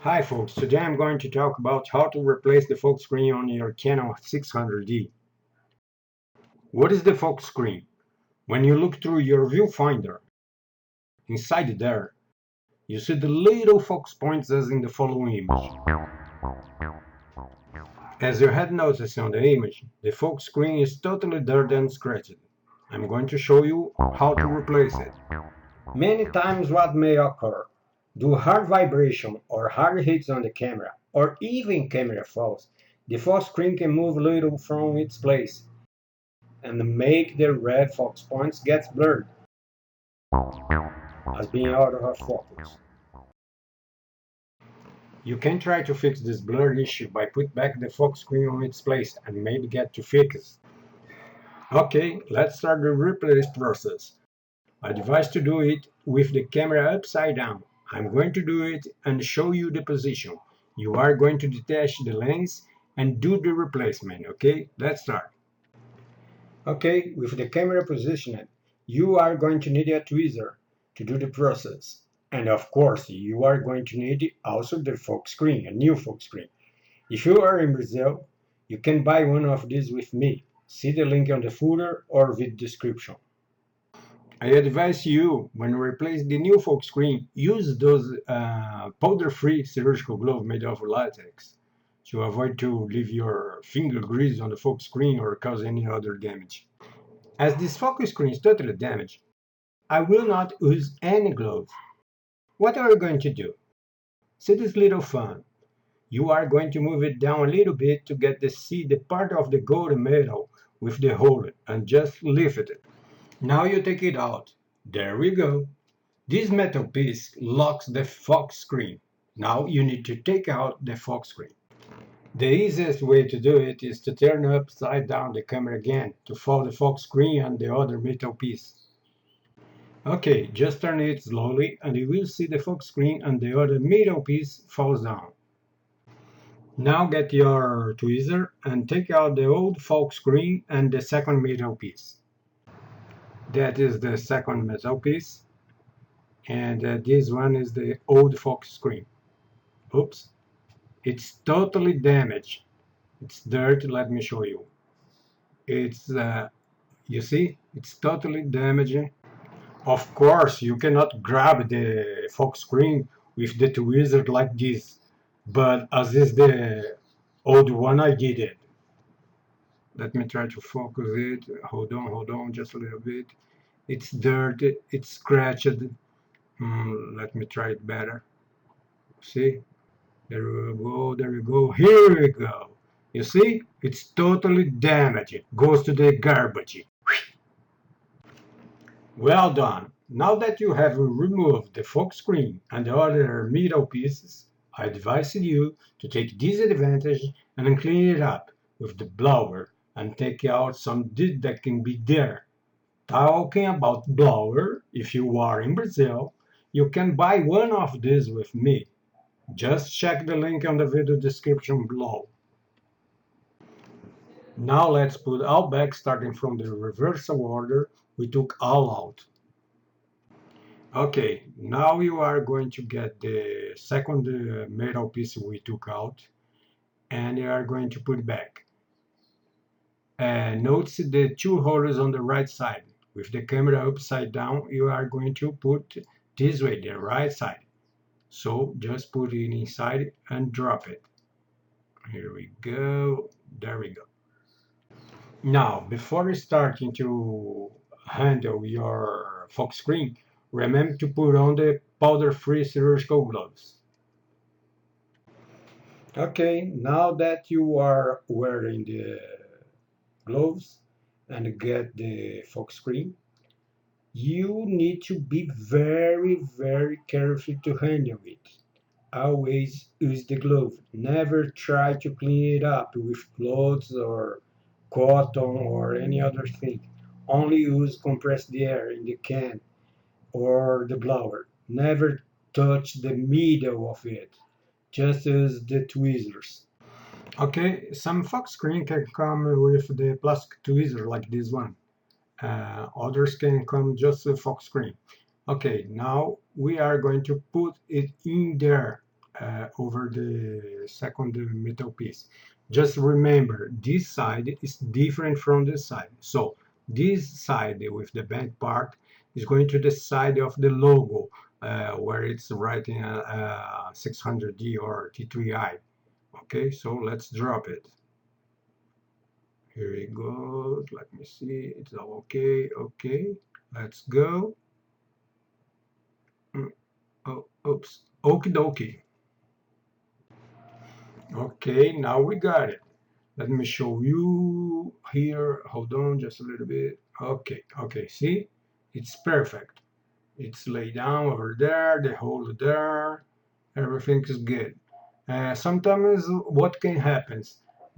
Hi folks, today I'm going to talk about how to replace the focus screen on your Canon 600D. What is the focus screen? When you look through your viewfinder, inside there, you see the little focus points as in the following image. As you had noticed on the image, the focus screen is totally dirty and scratched. I'm going to show you how to replace it. Many times what may occur, due hard vibration or hard hits on the camera, or even camera falls, the focus screen can move a little from its place and make the red focus points get blurred as being out of focus. You can try to fix this blur issue by put back the focus screen on its place and maybe get to fix. Okay, let's start the replace process. I advise to do it with the camera upside down. I'm going to do it and show you the position. You are going to detach the lens and do the replacement, okay? Let's start. Okay, with the camera positioned, you are going to need a tweezer to do the process. And of course, you are going to need also the focus screen, a new focus screen. If you are in Brazil, you can buy one of these with me. See the link on the footer or video description. I advise you, when you replace the new focus screen, use those powder-free surgical gloves made of latex to avoid to leave your finger grease on the focus screen or cause any other damage. As this focus screen is totally damaged, I will not use any gloves. What are you going to do? See this little fan. You are going to move it down a little bit to get to see the part of the gold metal with the hole and just lift it. Now you take it out. There we go. This metal piece locks the focus screen. Now you need to take out the focus screen. The easiest way to do it is to turn upside down the camera again to fold the focus screen and the other metal piece. Okay, just turn it slowly and you will see the focus screen and the other metal piece falls down. Now get your tweezer and take out the old focus screen and the second metal piece. That is the second metal piece, and this one is the old focus screen. Oops, it's totally damaged. It's dirt, let me show you. It's, you see, it's totally damaged. Of course, you cannot grab the focus screen with the tweezer like this, but as is the old one, I did it. Let me try to focus it. Hold on, just a little bit. It's dirty, it's scratched. Let me try it better. See? There we go. Here we go. You see? It's totally damaged. Goes to the garbage. Well done. Now that you have removed the focus screen and the other metal pieces, I advise you to take this advantage and clean it up with the blower and take out some dirt that can be there. Talking about blower, if you are in Brazil, you can buy one of these with me. Just check the link on the video description below. Now let's put all back starting from the reversal order we took all out. Okay, now you are going to get the second metal piece we took out and you are going to put it back. Notice the two holes on the right side. With the camera upside down, you are going to put this way, the right side. So just put it inside and drop it. Here we go. There we go. Now, before starting to handle your focus screen, remember to put on the powder-free surgical gloves. Okay, now that you are wearing the gloves and get the focus screen, you need to be very careful to handle it. Always use the glove. Never try to clean it up with clothes or cotton or any other thing. Only use compressed air in the can or the blower. Never touch the middle of it. Just use the tweezers. Okay, some focus screen can come with the plastic tweezer like this one. Others can come just with focus screen. Okay, now we are going to put it in there. over the second metal piece. Just remember, this side is different from this side. So this side with the bent part is going to the side of the logo, where it's writing 600D or T3i. Okay, so let's drop it. Here it goes. Let me see. It's all okay. Okay, let's go. Oh, oops. Okie dokie. Okay, now we got it. Let me show you here. Hold on just a little bit. Okay, see? It's perfect. It's laid down over there, the hole there. Everything is good. Sometimes what can happen?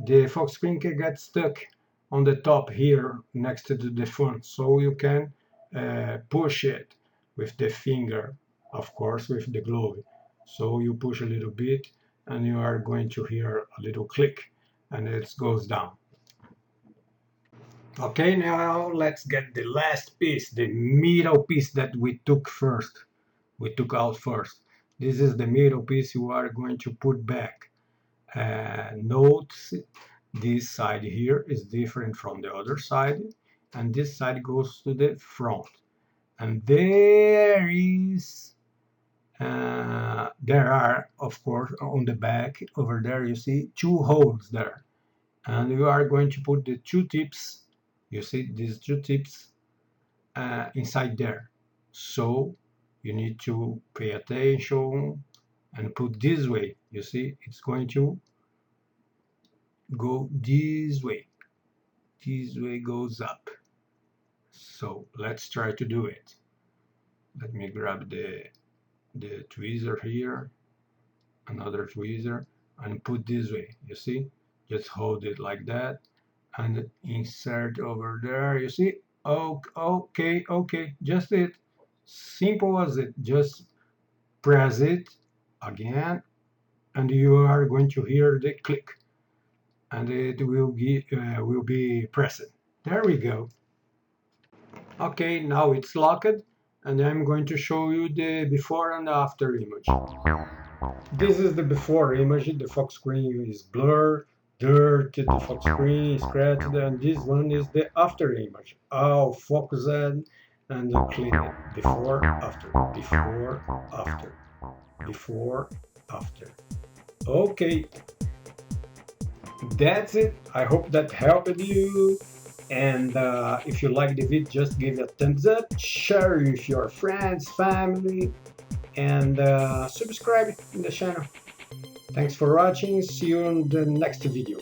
The Fox screen can get stuck on the top here next to the phone. So you can push it with the finger, of course, with the glove. So you push a little bit and you are going to hear a little click and it goes down. Okay, now let's get the last piece, the middle piece that we took out first. This is the middle piece you are going to put back. Note this side here is different from the other side, and this side goes to the front. And there are, of course, on the back over there, you see two holes there. And you are going to put the two tips, you see these two tips inside there. So you need to pay attention and put this way. You see, it's going to go this way. This way goes up. So let's try to do it. Let me grab the tweezer here, another tweezer, and put this way. You see, just hold it like that and insert over there. You see, okay, just it, simple as it. Just press it again and you are going to hear the click and it will be pressed. There we go. Okay, now it's locked and I'm going to show you the before and after image. This is the before image. The Fox screen is blurred, dirty, the Fox screen is scratched, and this one is the after image. All focused and clean. Before, after, before, after, before, after. Okay, that's it. I hope that helped you. And if you like the video, just give it a thumbs up, share with your friends, family, and subscribe in the channel. Thanks for watching. See you in the next video.